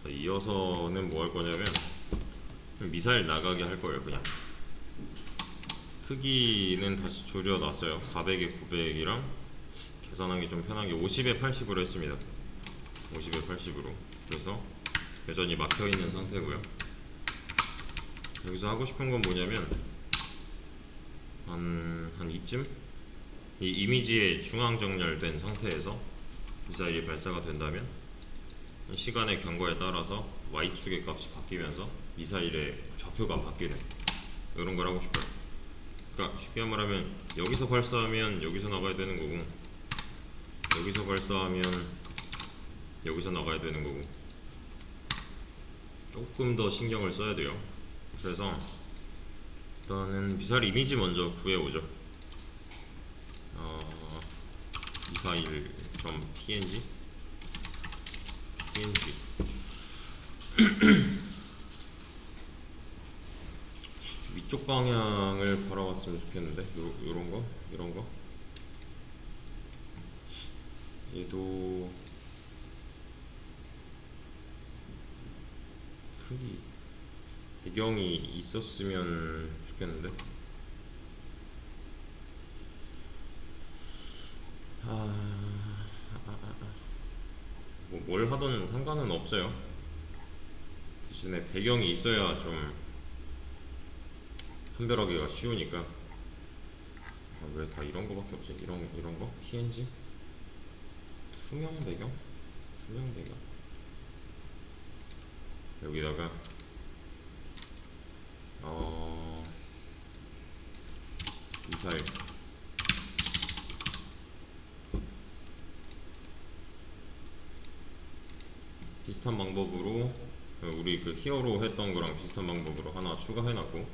자, 이어서는 뭐 할 거냐면 미사일 나가게 할 거예요. 그냥 크기는 다시 줄여놨어요. 400에 900이랑 계산하기 좀 편하게 50에 80으로 했습니다. 50에 80으로. 그래서 여전히 막혀있는 상태고요. 여기서 하고 싶은 건 뭐냐면 한 이쯤? 이 이미지에 중앙 정렬된 상태에서 미사일이 발사가 된다면 시간의 경과에 따라서 Y축의 값이 바뀌면서 미사일의 좌표가 바뀌는 이런 걸 하고 싶어요. 그러니까 쉽게 말하면 여기서 발사하면 여기서 나가야 되는 거고, 여기서 발사하면 여기서 나가야 되는 거고, 조금 더 신경을 써야 돼요. 그래서 일단은 미사일 이미지 먼저 구해오죠. 미사일.png 위쪽 방향을 바라봤으면 좋겠는데, 요런거? 이런거? 얘도 크기 배경이 있었으면 좋겠는데. 뭐 뭘 하든 상관은 없어요. 대신에 배경이 있어야 좀 판별하기가 쉬우니까. 왜 다 이런 거밖에 없지? 이런 거? PNG? 투명 배경? 투명 배경. 여기다가 미사일 비슷한 방법으로, 우리 그 히어로 했던 거랑 비슷한 방법으로 하나 추가해놨고,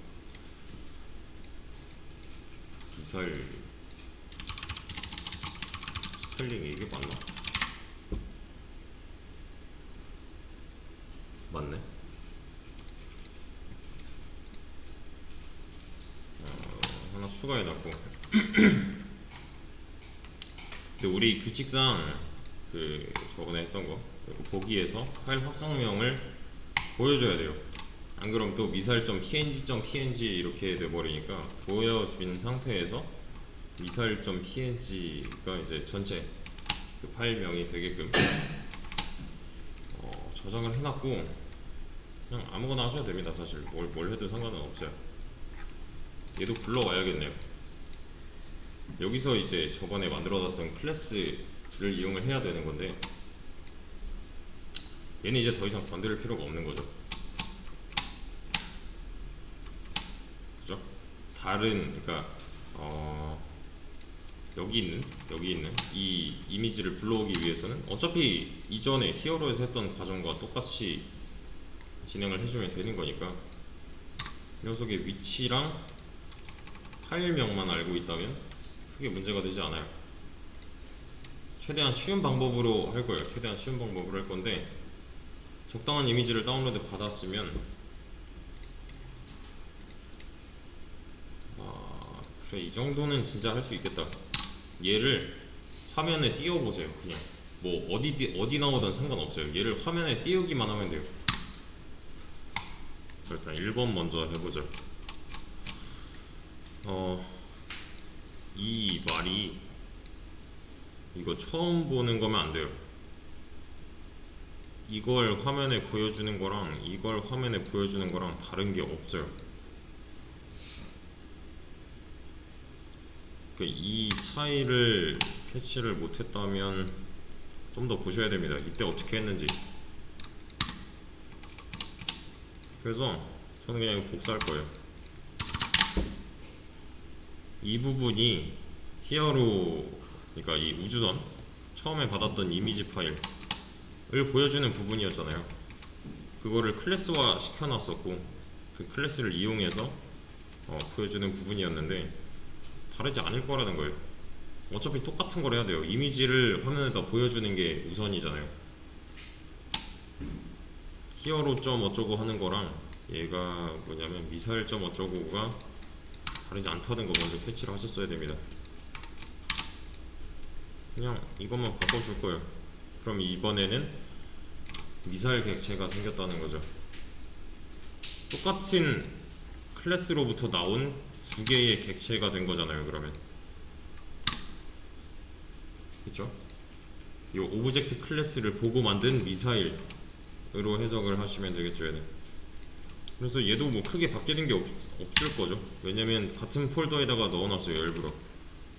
미사일 스펠링이 이게 맞나? 맞네. 하나 추가해놨고. 근데 우리 규칙상 그 저번에 했던 거 보기에서 파일 확장명을 보여줘야 돼요. 안 그럼 또 미사일.png 이렇게 돼버리니까 보여준 상태에서 미사일.png가 이제 전체 그 파일명이 되게끔 저장을 해놨고, 그냥 아무거나 하셔도 됩니다. 사실 뭘 해도 상관은 없어요. 얘도 불러와야겠네요. 여기서 이제 저번에 만들어놨던 클래스를 이용을 해야 되는 건데, 얘는 이제 더 이상 건드릴 필요가 없는 거죠. 그죠? 그러니까 여기 있는 이 이미지를 불러오기 위해서는 어차피 이전에 히어로에서 했던 과정과 똑같이 진행을 해주면 되는 거니까, 녀석의 위치랑 파일명만 알고 있다면 크게 문제가 되지 않아요. 최대한 쉬운 방법으로 할 거예요. 최대한 쉬운 방법으로 할 건데, 적당한 이미지를 다운로드 받았으면 그래, 이 정도는 진짜 할 수 있겠다. 얘를 화면에 띄워보세요. 그냥 뭐 어디 나오든 상관없어요. 얘를 화면에 띄우기만 하면 돼요. 일단 1번 먼저 해보죠. 이 말이 이거 처음 보는 거면 안 돼요. 이걸 화면에 보여주는 거랑 이걸 화면에 보여주는 거랑 다른 게 없어요. 이 차이를 캐치를 못했다면 좀 더 보셔야 됩니다. 이때 어떻게 했는지. 그래서 저는 그냥 이거 복사할 거예요. 이 부분이 히어로, 그러니까 이 우주선 처음에 받았던 이미지 파일을 보여주는 부분이었잖아요. 그거를 클래스화 시켜놨었고, 그 클래스를 이용해서 보여주는 부분이었는데 다르지 않을 거라는 거예요. 어차피 똑같은 걸 해야 돼요. 이미지를 화면에다 보여주는 게 우선이잖아요. 히어로 점 어쩌고 하는 거랑 얘가 뭐냐면 미사일 점 어쩌고가 다르지 않다는 거 먼저 캐치를 하셨어야 됩니다. 그냥 이것만 바꿔줄 거예요. 그럼 이번에는 미사일 객체가 생겼다는 거죠. 똑같은 클래스로부터 나온 두 개의 객체가 된 거잖아요. 그러면 그쵸? 이 오브젝트 클래스를 보고 만든 미사일으로 해석을 하시면 되겠죠. 얘는. 그래서 얘도 뭐 크게 바뀌는 게 없을 거죠. 왜냐면 같은 폴더에다가 넣어놨어요. 일부러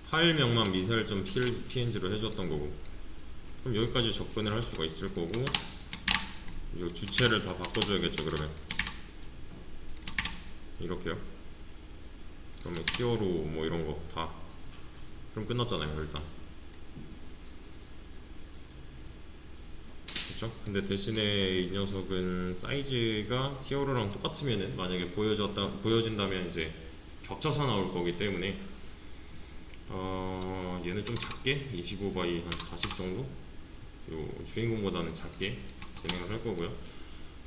파일명만 미사일.png로 해줬던 거고. 그럼 여기까지 접근을 할 수가 있을 거고, 이 주체를 다 바꿔줘야겠죠. 그러면 이렇게요. 그러면 히어로 뭐 이런 거 다 그럼 끝났잖아요. 일단 그쵸? 근데 대신에 이 녀석은 사이즈가 히어로랑 똑같으면은, 만약에 보여진다면 이제 겹쳐서 나올 거기 때문에 얘는 좀 작게 25 x 한 40 정도, 요 주인공보다는 작게 진행을 할 거고요.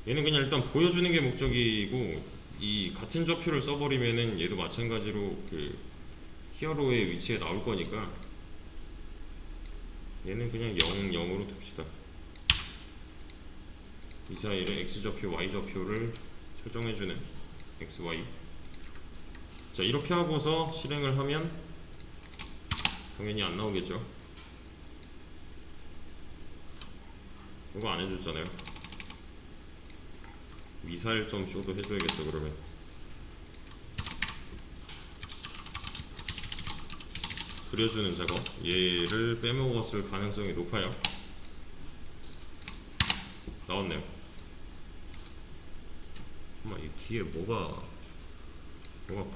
얘는 그냥 일단 보여주는 게 목적이고, 이 같은 좌표를 써버리면은 얘도 마찬가지로 그 히어로의 위치에 나올 거니까 얘는 그냥 0, 0으로 둡시다. 미사일의 X좌표, Y좌표를 설정해주는 XY. 자, 이렇게 하고서 실행을 하면 당연히 안 나오겠죠. 이거 안 해줬잖아요. 미사일 점 쇼도 해줘야겠죠. 그러면 그려주는 작업, 얘를 빼먹었을 가능성이 높아요. 나왔네요. 잠깐만, 이 뒤에 뭐가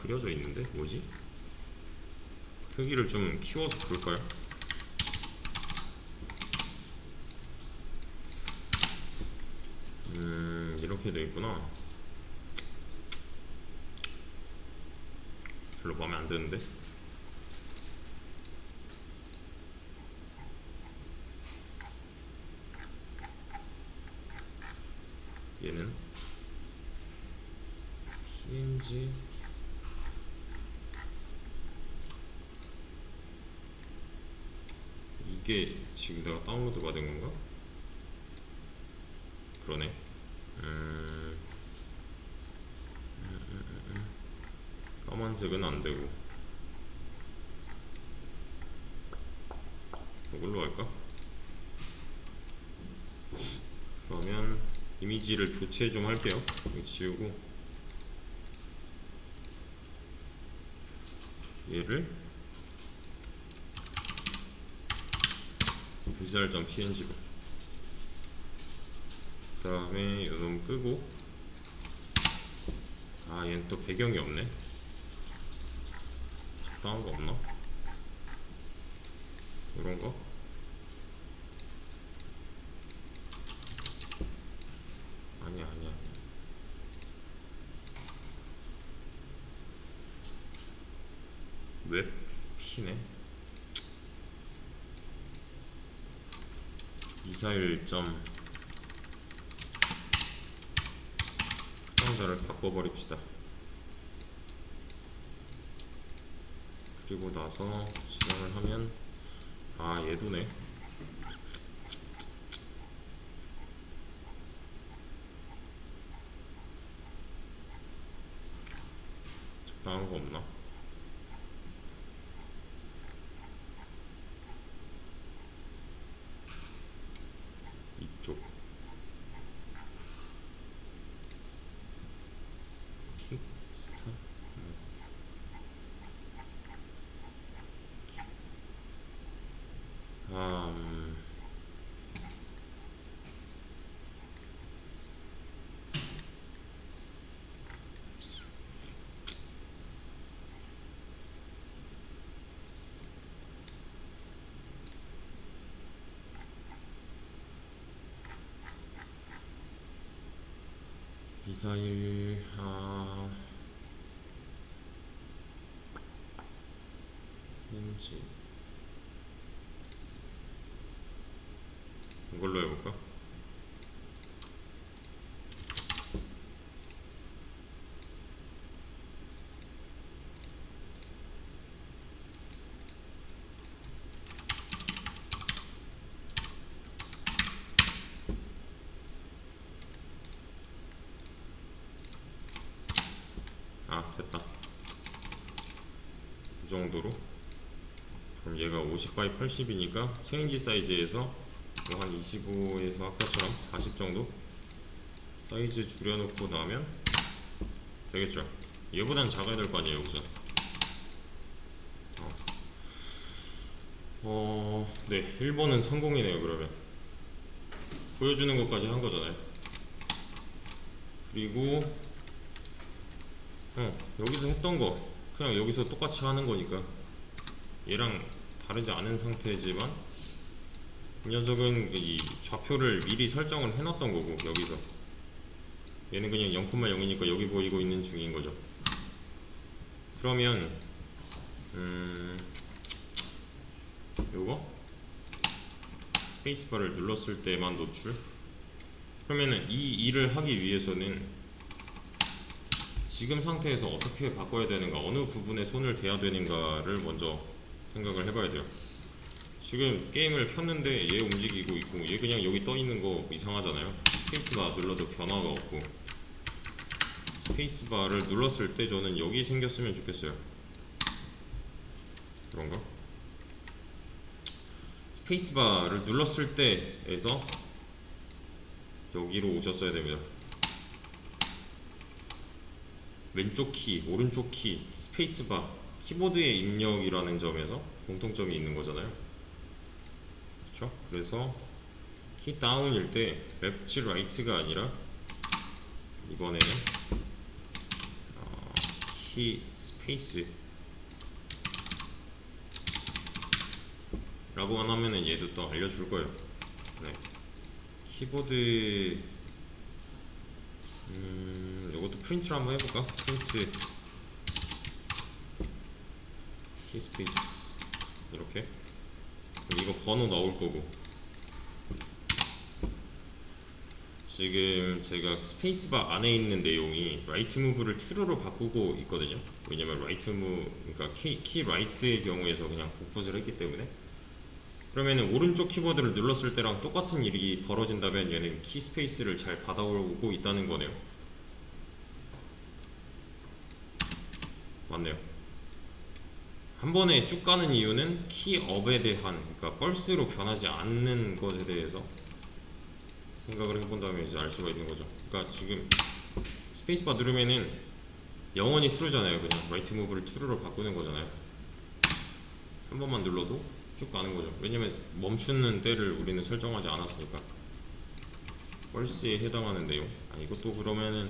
그려져 있는데? 뭐지? 크기를 좀 키워서 볼까요? 이렇게 돼 있구나. 별로 마음에 안 드는데? 얘는 PNG 이게 지금 내가 다운로드 받은 건가? 그러네. 까만색은 안 되고 이걸로 할까? 그러면 이미지를 교체 좀 할게요. 이거 지우고 얘를 visual.png로, 그 다음에 이놈 끄고, 아 얘는 또 배경이 없네. 적당한 거 없나? 이런 거? 아니야. 웹 P네. 미사일 점 사용자를 바꿔버립시다. 그리고 나서 실행을 하면, 아 얘도네. 적당한 거 없나? 이쪽 킥스타. 미사일 현지 이걸로 해볼까? 됐다. 이 정도로. 그럼 얘가 50 by 80이니까 체인지 사이즈에서 뭐 한 25에서 아까처럼 40 정도 사이즈 줄여놓고 나면 되겠죠. 얘보단 작아야 될 거 아니에요 우선. 네, 1번은 성공이네요. 그러면 보여주는 것까지 한 거잖아요. 그리고 여기서 했던 거 그냥 여기서 똑같이 하는 거니까 얘랑 다르지 않은 상태지만 이 녀석은 이 좌표를 미리 설정을 해놨던 거고 여기서 얘는 그냥 0,0이니까 여기 보이고 있는 중인 거죠. 그러면 요거 스페이스바를 눌렀을 때만 노출. 그러면은 이 일을 하기 위해서는 지금 상태에서 어떻게 바꿔야 되는가, 어느 부분에 손을 대야 되는가를 먼저 생각을 해봐야 돼요. 지금 게임을 켰는데 얘 움직이고 있고 얘 그냥 여기 떠 있는 거 이상하잖아요. 스페이스바 눌러도 변화가 없고. 스페이스바를 눌렀을 때 저는 여기 생겼으면 좋겠어요. 그런가? 스페이스바를 눌렀을 때에서 여기로 오셨어야 됩니다. 왼쪽 키, 오른쪽 키, 스페이스바, 키보드의 입력이라는 점에서 공통점이 있는 거잖아요. 그렇죠? 그래서 키 다운일 때 레프트 라이트가 아니라 이번에는 키 스페이스 라고만 하면은 얘도 또 알려줄 거예요. 네. 키보드 이것도 프린트를 한번 해볼까? 프린트 키스페이스 이렇게. 이거 번호 나올 거고. 지금 제가 스페이스바 안에 있는 내용이 라이트 무브를 true로 바꾸고 있거든요. 왜냐면 라이트 무브, 그러니까 키 라이트의 경우에서 그냥 복붙을 했기 때문에. 그러면은 오른쪽 키보드를 눌렀을 때랑 똑같은 일이 벌어진다면 얘는 키 스페이스를 잘 받아오고 있다는 거네요. 맞네요. 한 번에 쭉 가는 이유는 키업에 대한, 그러니까 펄스로 변하지 않는 것에 대해서 생각을 해본다면 이제 알 수가 있는 거죠. 그러니까 지금 스페이스바 누르면은 영원히 true잖아요. 그냥 라이트 무브를 true로 바꾸는 거잖아요. 한 번만 눌러도 쭉 가는 거죠. 왜냐면 멈추는 때를 우리는 설정하지 않았으니까. 펄스에 해당하는 내용. 이것도 그러면은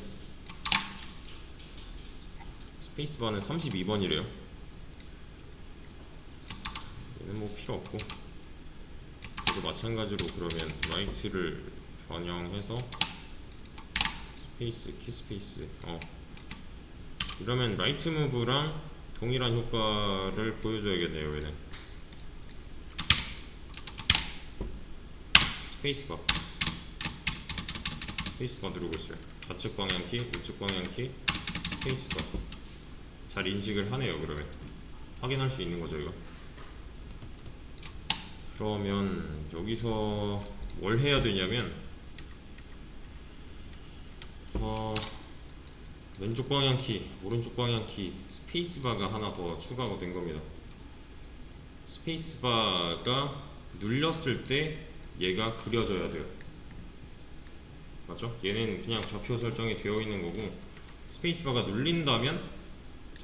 스페이스바는 32번이래요. 얘는 뭐 필요 없고, 그래도 마찬가지로 그러면 라이트를 변형해서 스페이스, 키 스페이스. 이러면 라이트 무브랑 동일한 효과를 보여줘야겠네요. 얘는 스페이스바 누르고 있어요. 좌측 방향키, 우측 방향키, 스페이스바. 잘 인식을 하네요. 그러면 확인할 수 있는 거죠 이거. 그러면 여기서 뭘 해야 되냐면 왼쪽 방향키, 오른쪽 방향키, 스페이스바가 하나 더 추가가 된 겁니다. 스페이스바가 눌렸을 때 얘가 그려져야 돼요. 맞죠? 얘는 그냥 좌표 설정이 되어 있는 거고, 스페이스바가 눌린다면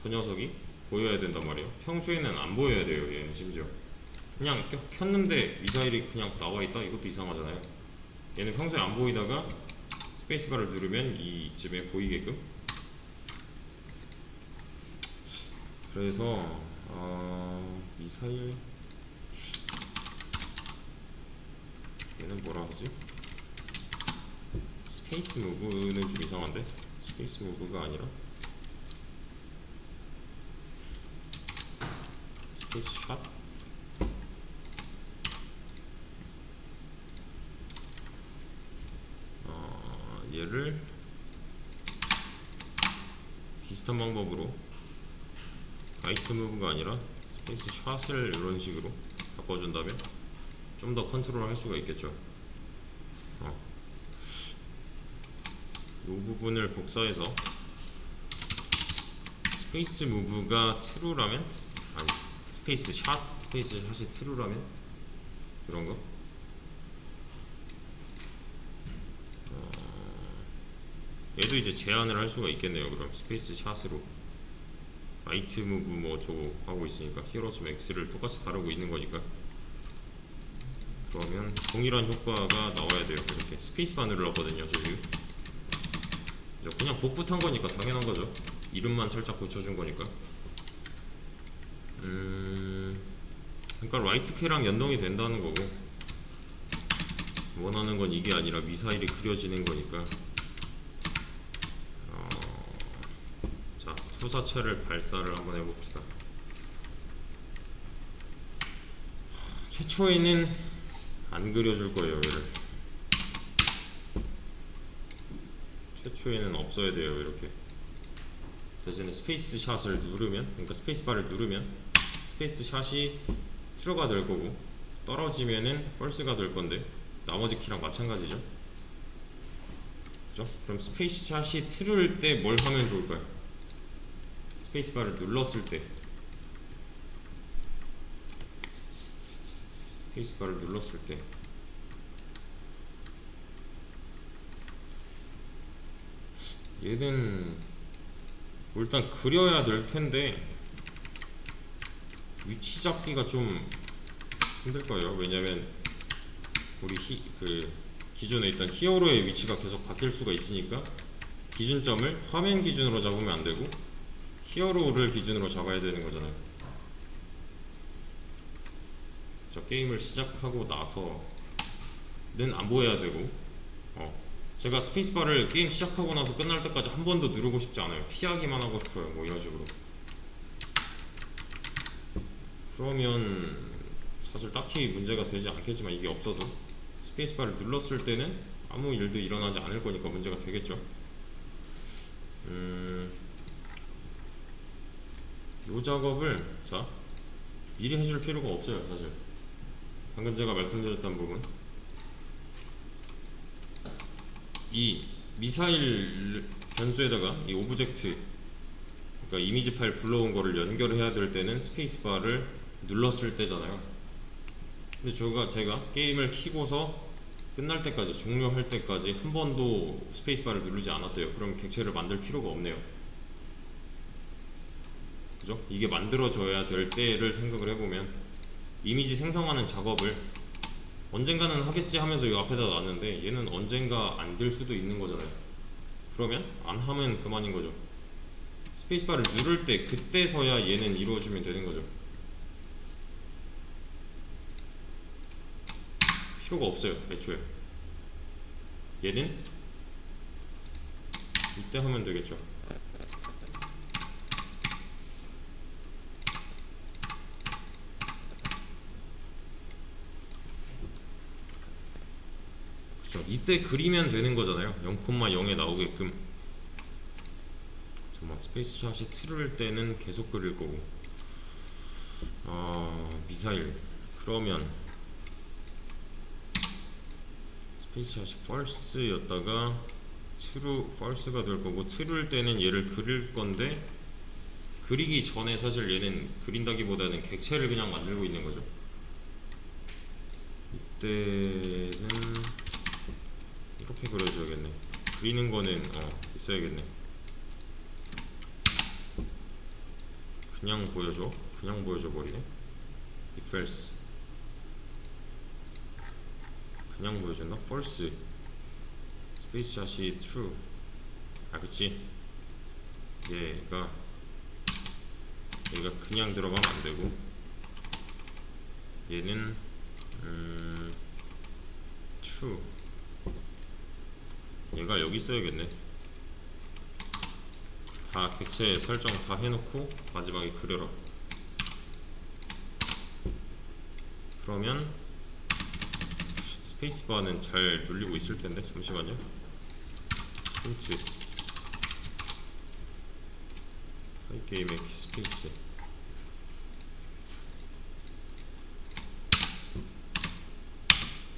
저 녀석이 보여야 된단 말이에요. 평소에는 안 보여야 돼요. 얘는 심지어 그냥 켰는데 미사일이 그냥 나와 있다? 이것도 이상하잖아요. 얘는 평소에 안 보이다가 스페이스바를 누르면 이쯤에 보이게끔. 그래서 미사일 얘는 뭐라 하지? 스페이스 무브는 좀 이상한데? 스페이스 무브가 아니라 스페이스 샷? 얘를 비슷한 방법으로 라이트 무브가 아니라 스페이스 샷을 이런 식으로 바꿔준다면 좀 더 컨트롤 할 수가 있겠죠. 이 부분을 복사해서 스페이스 무브가 true라면, 아니 스페이스 샷이 true라면 그런 거. 얘도 이제 제한을 할 수가 있겠네요. 그럼 스페이스 샷으로 라이트 무브 뭐 어쩌고 하고 있으니까 히어로즈 맥스를 똑같이 다루고 있는 거니까. 그러면 동일한 효과가 나와야 돼요. 이렇게 스페이스바 눌렀거든요. 저기 그냥 복붙한 거니까 당연한 거죠. 이름만 살짝 고쳐준 거니까. 그러니까 라이트 캐랑 연동이 된다는 거고, 원하는 건 이게 아니라 미사일이 그려지는 거니까. 자, 투사체를 발사를 한번 해봅시다. 최초에는 안 그려줄 거예요. 얘를 최초에는 없어야 돼요. 이렇게 대신에 스페이스 샷을 누르면, 그러니까 스페이스 바를 누르면 스페이스 샷이 트루가 될 거고, 떨어지면은 펄스가 될 건데 나머지 키랑 마찬가지죠. 그죠? 그럼 스페이스 샷이 트루일 때 뭘 하면 좋을까요? 스페이스 바를 눌렀을 때, 스페이스 바를 눌렀을 때 얘는 뭐 일단 그려야 될 텐데 위치 잡기가 좀 힘들 거예요. 왜냐면 우리 기존에 있던 히어로의 위치가 계속 바뀔 수가 있으니까 기준점을 화면 기준으로 잡으면 안 되고 히어로를 기준으로 잡아야 되는 거잖아요. 저 게임을 시작하고 나서는 안 보여야 되고, 제가 스페이스바를 게임 시작하고 나서 끝날 때까지 한 번도 누르고 싶지 않아요. 피하기만 하고 싶어요. 뭐 이런 식으로. 그러면 사실 딱히 문제가 되지 않겠지만, 이게 없어도 스페이스바를 눌렀을 때는 아무 일도 일어나지 않을 거니까 문제가 되겠죠. 이 작업을 자 미리 해줄 필요가 없어요. 사실 방금 제가 말씀드렸던 부분, 이 미사일 변수에다가 이 오브젝트, 그러니까 이미지 파일 불러온 거를 연결해야 될 때는 스페이스바를 눌렀을 때잖아요. 근데 제가 게임을 키고서 끝날 때까지, 종료할 때까지 한 번도 스페이스바를 누르지 않았대요. 그럼 객체를 만들 필요가 없네요. 그죠? 이게 만들어져야 될 때를 생각을 해보면 이미지 생성하는 작업을 언젠가는 하겠지 하면서 이 앞에다 놨는데 얘는 언젠가 안 될 수도 있는 거잖아요. 그러면 안 하면 그만인 거죠. 스페이스바를 누를 때 그때서야 얘는 이루어지면 되는 거죠. 필요가 없어요. 애초에 얘는 이때 하면 되겠죠. 그렇죠. 이때 그리면 되는 거잖아요. 0,0에 나오게끔. 정말 스페이스 샷이 트루일 때는 계속 그릴 거고, 미사일 그러면 스페이스 샷이 false였다가 true, false가 될 거고, true일 때는 얘를 그릴 건데, 그리기 전에 사실 얘는 그린다기보다는 객체를 그냥 만들고 있는 거죠. 이때는 이렇게 그려줘야겠네. 그리는 거는 있어야겠네. 그냥 보여줘 버리네. if else 그냥 보여준다. false 스페이스 샷이 true. 그치. 얘가 그냥 들어가면 안 되고, 얘는 true. 얘가 여기 있어야겠네. 다 객체 설정 다 해놓고 마지막에 그려라. 그러면 스페이스바는 잘 눌리고 있을 텐데. 잠시만요. 힌트 게임의 스페이스.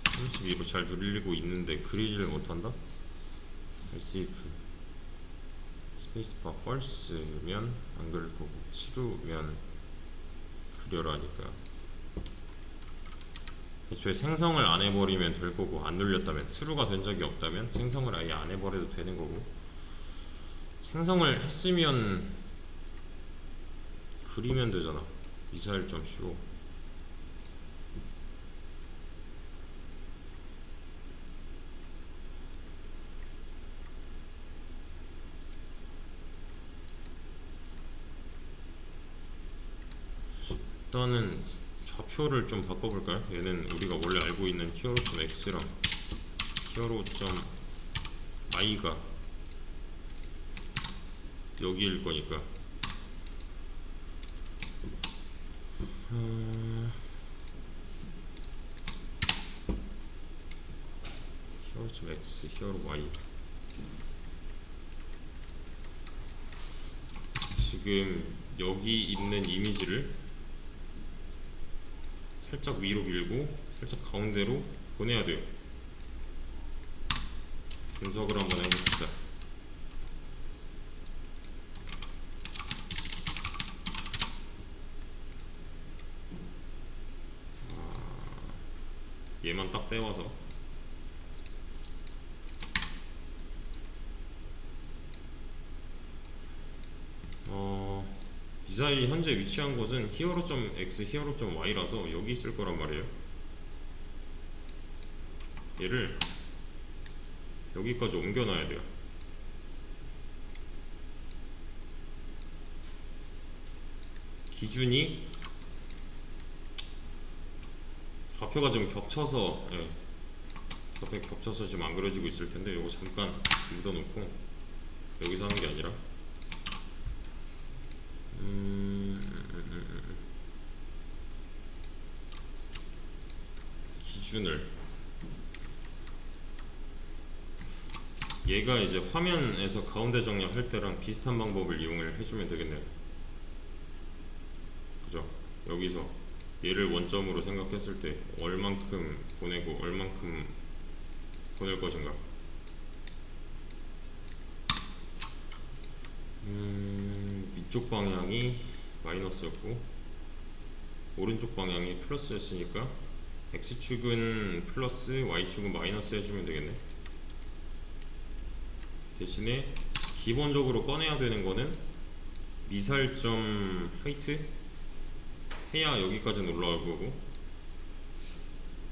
(32로) 잘 눌리고 있는데 그리지를 못한다? receive 스페이스바 false면 안 그릴 거고 true면 그려라니까. 애초에 생성을 안 해버리면 될 거고, 안 눌렸다면, true가 된 적이 없다면 생성을 아예 안 해버려도 되는 거고, 생성을 했으면 그리면 되잖아. 미사일.co. 일단은 좌표를 좀 바꿔볼까요? 얘는 우리가 원래 알고 있는 히어로.x랑 히어로.i가 여기일 거니까 히어로.x, 히어로.y. 지금 여기 있는 이미지를 살짝 위로 밀고 살짝 가운데로 보내야 돼요. 분석을 한번 해봅시다. 얘만 딱 떼와서 미사일이 현재 위치한 곳은 히어로.x, 히어로.y라서 여기 있을 거란 말이에요. 얘를 여기까지 옮겨놔야 돼요. 기준이 좌표가 지금 겹쳐서, 예, 좌표가 겹쳐서 지금 안 그려지고 있을 텐데 요거 잠깐 묻어놓고 여기서 하는 게 아니라 기준을 얘가 이제 화면에서 가운데 정렬할 때랑 비슷한 방법을 이용을 해주면 되겠네요. 그죠? 여기서 얘를 원점으로 생각했을 때 얼만큼 보내고 얼만큼 보낼 것인가. 위쪽 방향이 마이너스였고 오른쪽 방향이 플러스였으니까 X축은 플러스, Y축은 마이너스 해주면 되겠네. 대신에 기본적으로 꺼내야 되는 거는 미사일점 하이트 해야 여기까지는 올라올 거고,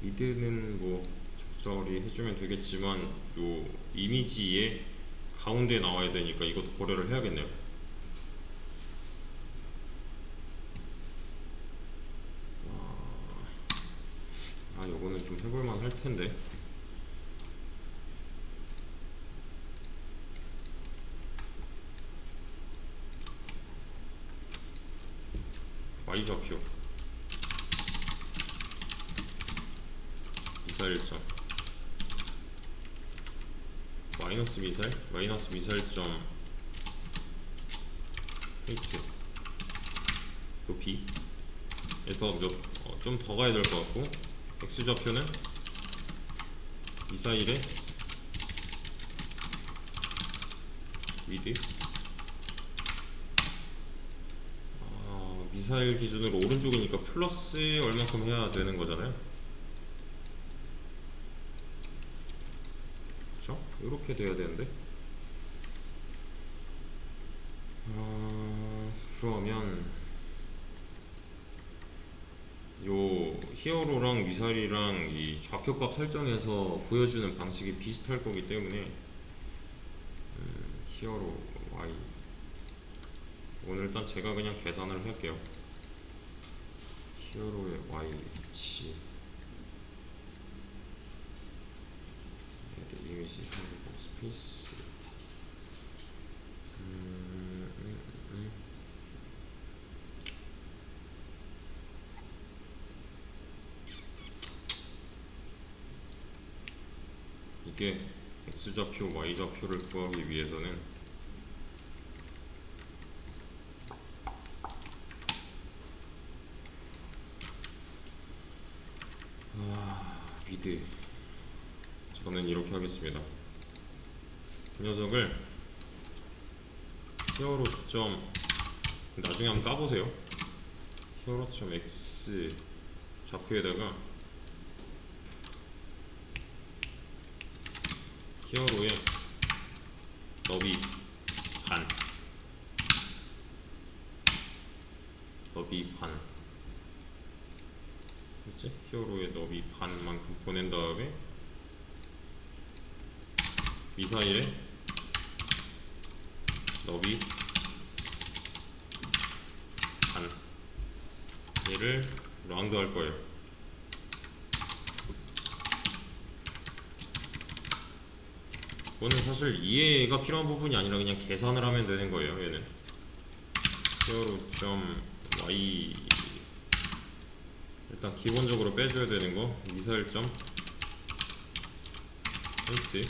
미드는 뭐 적절히 해주면 되겠지만 요 이미지의 가운데 나와야 되니까 이것도 고려를 해야겠네요. 요거는 좀 해볼만 할 텐데. Y좌표 미사일점 마이너스 미사일점 헤이트 높이에서 좀 더 가야 될 것 같고, X좌표는 미사일의 위드, 미사일 기준으로 오른쪽이니까 플러스 얼만큼 해야 되는 거잖아요. 그쵸? 이렇게 돼야 되는데, 그러면 요 히어로랑 미사일이랑 이 좌표값 설정해서 보여주는 방식이 비슷할 거기 때문에 히어로 Y, 오늘 일단 제가 그냥 계산을 할게요. 히어로의 Y 위치 이미지 한국 스페이스 이게 X좌표, Y좌표를 구하기 위해서는 미드, 저는 이렇게 하겠습니다. 이 녀석을 히어로 점 나중에 한번 까보세요. 히어로 점 x 좌표에다가 히어로의 너비 반 그치? 히어로의 너비 반만큼 보낸 다음에 미사일의 너비 반 얘를 라운드 할 거예요. 이거는 사실 이해가 필요한 부분이 아니라 그냥 계산을 하면 되는 거예요. 얘는 히어로 점 y 일단 기본적으로 빼줘야 되는 거 미사일 점 h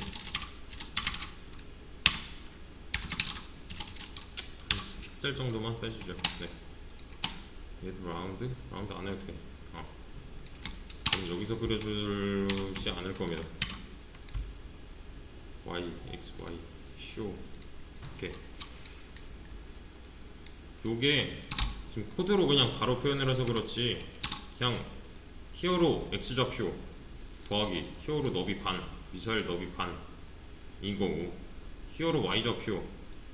픽셀 정도만 빼주죠. 네. 얘도 라운드 안 해도 돼. 그럼 여기서 그려주지 않을 겁니다. y, x, y, 쇼. 오케이. 요게 지금 코드로 그냥 바로 표현을 해서 그렇지 그냥 히어로 x좌표 더하기 히어로 너비 반 미사일 너비 반 이거고 히어로 y좌표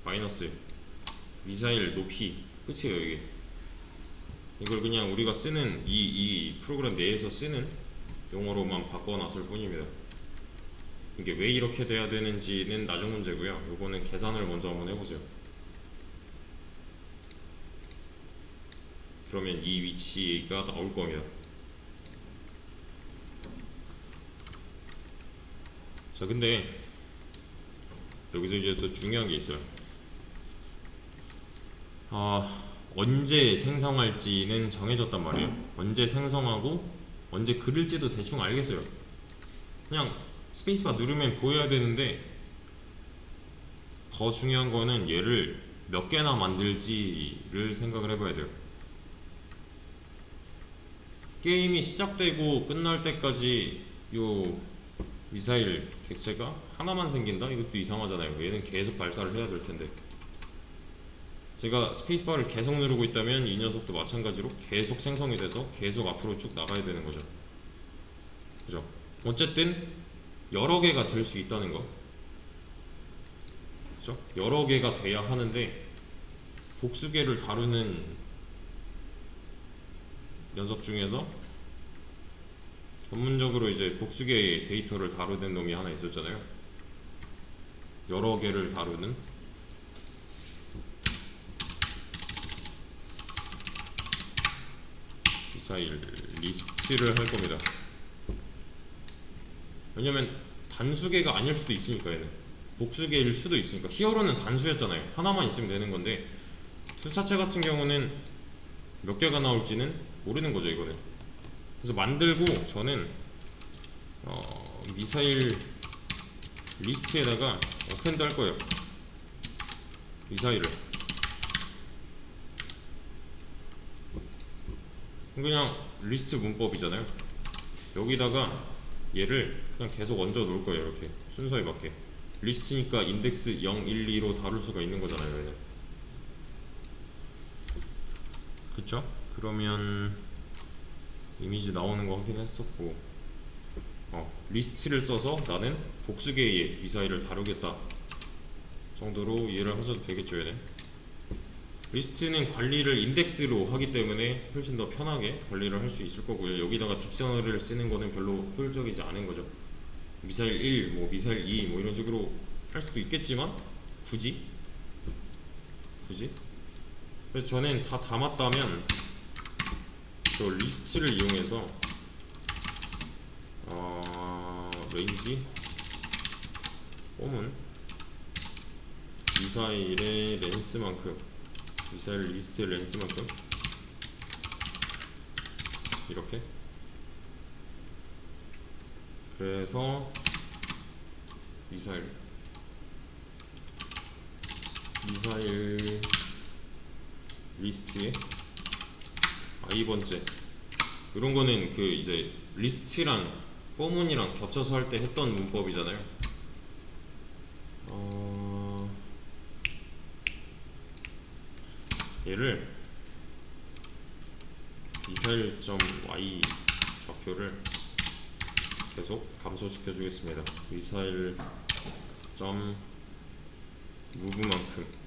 마이너스 미사일 높이 끝이에요. 이게 이걸 그냥 우리가 쓰는 이 프로그램 내에서 쓰는 용어로만 바꿔놨을 뿐입니다. 이게 왜 이렇게 돼야 되는지는 나중 문제고요. 요거는 계산을 먼저 한번 해보세요. 그러면 이 위치가 나올 겁니다. 자, 근데 여기서 이제 또 중요한 게 있어요. 언제 생성할지는 정해졌단 말이에요. 언제 생성하고 언제 그릴지도 대충 알겠어요. 그냥 스페이스바 누르면 보여야 되는데 더 중요한 거는 얘를 몇 개나 만들지를 생각을 해봐야 돼요. 게임이 시작되고 끝날 때까지 요 미사일 객체가 하나만 생긴다? 이것도 이상하잖아요. 얘는 계속 발사를 해야 될 텐데 제가 스페이스바를 계속 누르고 있다면 이 녀석도 마찬가지로 계속 생성이 돼서 계속 앞으로 쭉 나가야 되는 거죠. 그죠? 어쨌든 여러 개가 될 수 있다는 거. 그죠? 여러 개가 돼야 하는데 복수개를 다루는 녀석 중에서 전문적으로 이제 복수개 데이터를 다루는 놈이 하나 있었잖아요. 여러 개를 다루는 미사일 리스트를 할 겁니다. 왜냐면 단수개가 아닐 수도 있으니까 얘는 복수개일 수도 있으니까 히어로는 단수였잖아요. 하나만 있으면 되는 건데 투사체 같은 경우는 몇 개가 나올지는 모르는 거죠. 이거는 그래서 만들고 저는 미사일 리스트에다가 어펜드 할 거예요. 미사일을 그냥 리스트 문법이잖아요. 여기다가 얘를 그냥 계속 얹어 놓을 거예요. 이렇게 순서에 맞게 리스트니까 인덱스 0, 1, 2로 다룰 수가 있는 거잖아요. 얘는 그쵸? 그러면 이미지 나오는 거 확인했었고 리스트를 써서 나는 복수개의 미사일을 다루겠다 정도로 이해를 하셔도 되겠죠. 얘는 리스트는 관리를 인덱스로 하기 때문에 훨씬 더 편하게 관리를 할 수 있을 거고요. 여기다가 딕셔너리를 쓰는 거는 별로 효율적이지 않은 거죠. 미사일 1, 뭐 미사일 2, 뭐 이런 식으로 할 수도 있겠지만 굳이 그래서 저는 다 담았다면 저 리스트를 이용해서 레인지 폼은 미사일의 렌스만큼 미사일 리스트의 렌스만큼 이렇게 그래서 미사일 리스트에 i번째 이런 거는 그 이제 리스트랑 포문이랑 겹쳐서 할 때 했던 문법이잖아요. 얘를 미사일.y 좌표를 계속 감소시켜 주겠습니다. 미사일.move만큼.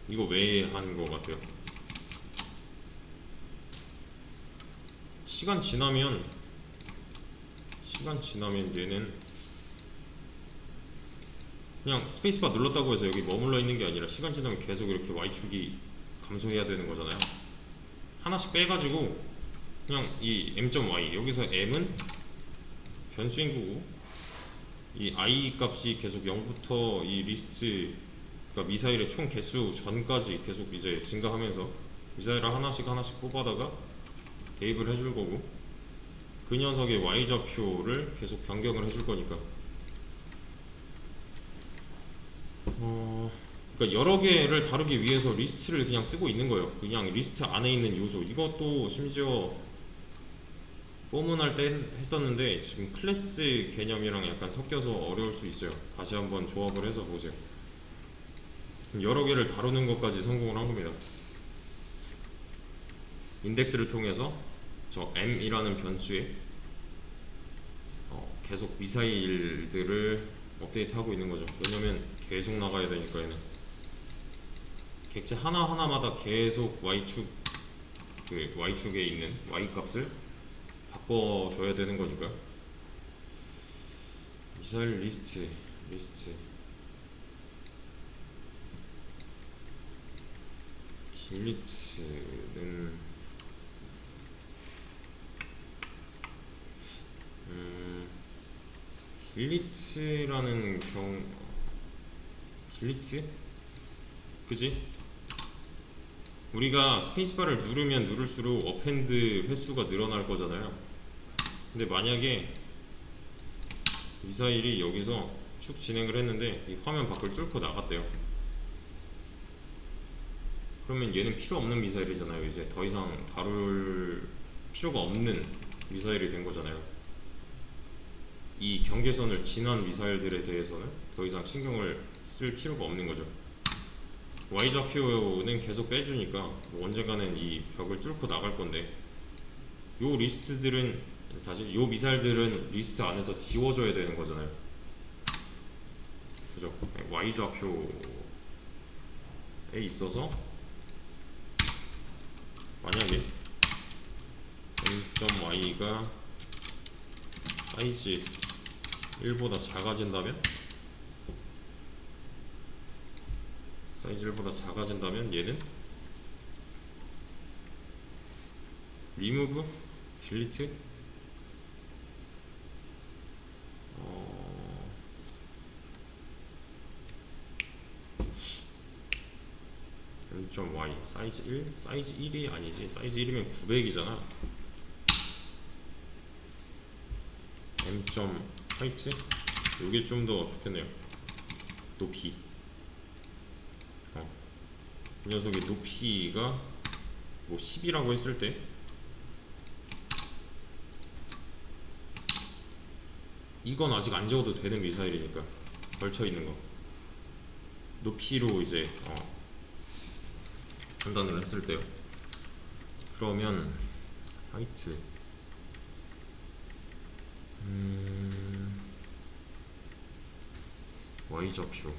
이거 왜 한 거 같아요? 시간 지나면 얘는 그냥 스페이스바 눌렀다고 해서 여기 머물러 있는 게 아니라 시간 지나면 계속 이렇게 Y축이 감소해야 되는 거잖아요. 하나씩 빼가지고 그냥 이 m.y, 여기서 m은 변수인 거고 이 i 값이 계속 0부터 이 리스트, 그러니까 미사일의 총 개수 전까지 계속 이제 증가하면서 미사일을 하나씩 뽑아다가 대입을 해줄 거고, 그 녀석의 y좌표를 계속 변경을 해줄 거니까 그러니까 여러 개를 다루기 위해서 리스트를 그냥 쓰고 있는 거예요. 그냥 리스트 안에 있는 요소. 이것도 심지어 포문 할 때 했었는데 지금 클래스 개념이랑 약간 섞여서 어려울 수 있어요. 다시 한번 조합을 해서 보세요. 여러 개를 다루는 것까지 성공을 한 겁니다. 인덱스를 통해서 저 m이라는 변수에 계속 미사일들을 업데이트하고 있는 거죠. 왜냐면 계속 나가야 되니까 얘는 객체 하나하나마다 계속 y축에 있는 y 값을 바꿔줘야 되는 거니까. 미사일 리스트 딜리트는 딜리트라는 딜리트? 그지? 우리가 스페이스바를 누르면 누를수록 어펜드 횟수가 늘어날 거잖아요. 근데 만약에 미사일이 여기서 쭉 진행을 했는데 이 화면 밖을 뚫고 나갔대요. 그러면 얘는 필요 없는 미사일이잖아요. 이제 더 이상 다룰 필요가 없는 미사일이 된 거잖아요. 이 경계선을 지난 미사일들에 대해서는 더 이상 신경을 쓸 필요가 없는 거죠. y좌표는 계속 빼주니까 뭐 언젠가는 이 벽을 뚫고 나갈 건데, 요 미사일들은 리스트 안에서 지워져야 되는 거잖아요. 그죠? y좌표에 있어서 만약에 m.y가 사이즈 1보다 작아진다면 얘는 remove, delete 1.y 사이즈 1? 사이즈 1이 아니지. 사이즈 1이면 900이잖아. m.height? 요게 좀 더 좋겠네요. 높이. 이 녀석의 높이가 뭐 10이라고 했을 때 이건 아직 안 지워도 되는 미사일이니까, 걸쳐 있는 거 높이로 이제 판단을 했을 때요. 그러면 하이트 y좌표,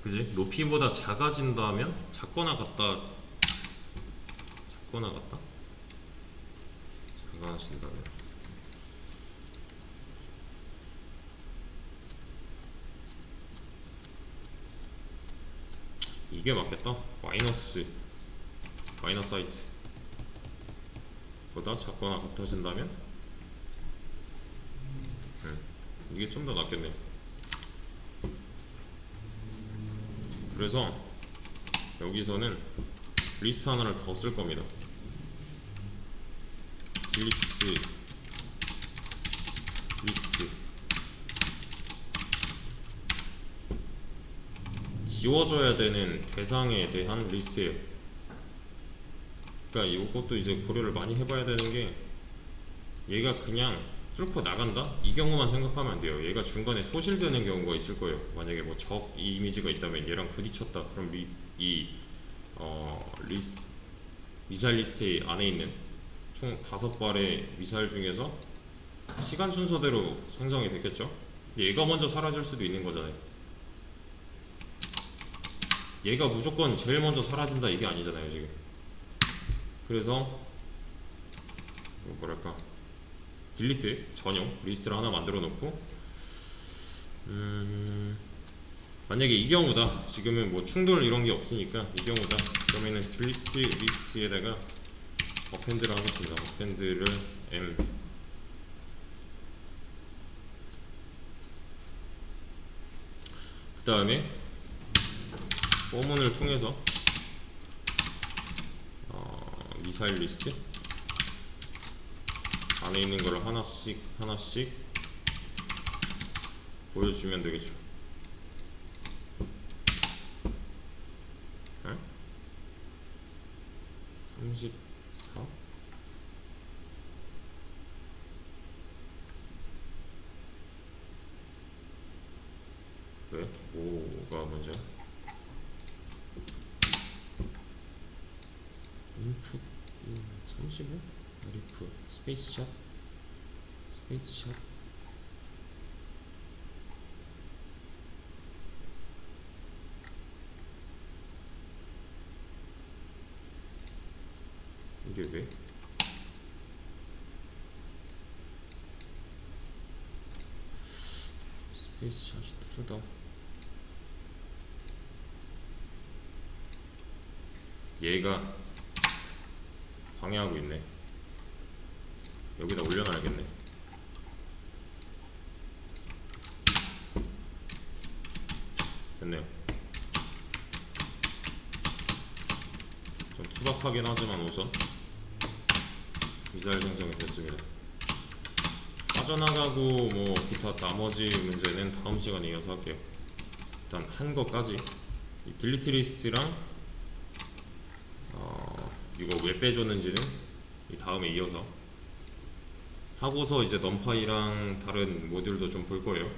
그지? 높이보다 작아진다면 작거나 같다 작아진다면 이게 맞겠다. 마이너스 하이트 보다 작거나 같아진다면 이게 좀 더 낫겠네. 그래서 여기서는 리스트 하나를 더 쓸 겁니다. 딜리트 리스트, 지워져야 되는 대상에 대한 리스트예요. 그러니까 이것도 이제 고려를 많이 해봐야 되는 게, 얘가 그냥 뚫고 나간다? 이 경우만 생각하면 안 돼요. 얘가 중간에 소실되는 경우가 있을 거예요. 만약에 뭐 적 이미지가 있다면 얘랑 부딪혔다. 그럼 이 리스트, 미사일 리스트 안에 있는 총 5발의 미사일 중에서 시간 순서대로 생성이 됐겠죠? 근데 얘가 먼저 사라질 수도 있는 거잖아요. 얘가 무조건 제일 먼저 사라진다 이게 아니잖아요 지금. 그래서 뭐랄까, 딜리트 전용 리스트를 하나 만들어 놓고, 만약에 이 경우다, 지금은 뭐 충돌 이런 게 없으니까 이 경우다, 그러면은 딜리트 리스트에다가 어펜드를 하겠습니다. 어펜드를 m, 그 다음에 포문을 통해서 미사일 리스트 안에 있는 걸 하나씩 하나씩 보여주면 되겠죠. 네? 34? 왜? 5가 문제야? 인풋 35? 리프 스페이스샷 스페이스샷 이게 왜? 스페이스샷이 뚫다. 얘가 방해하고 있네. 여기다 올려놔야겠네. 됐네요. 좀 투박하긴 하지만 우선 미사일 생성이 됐습니다. 빠져나가고 뭐 기타 나머지 문제는 다음 시간에 이어서 할게요. 일단 한 것까지 이 딜리트 리스트랑 이거 왜 빼줬는지는 이 다음에 이어서 하고서 이제 넘파이랑 다른 모듈도 좀 볼 거예요.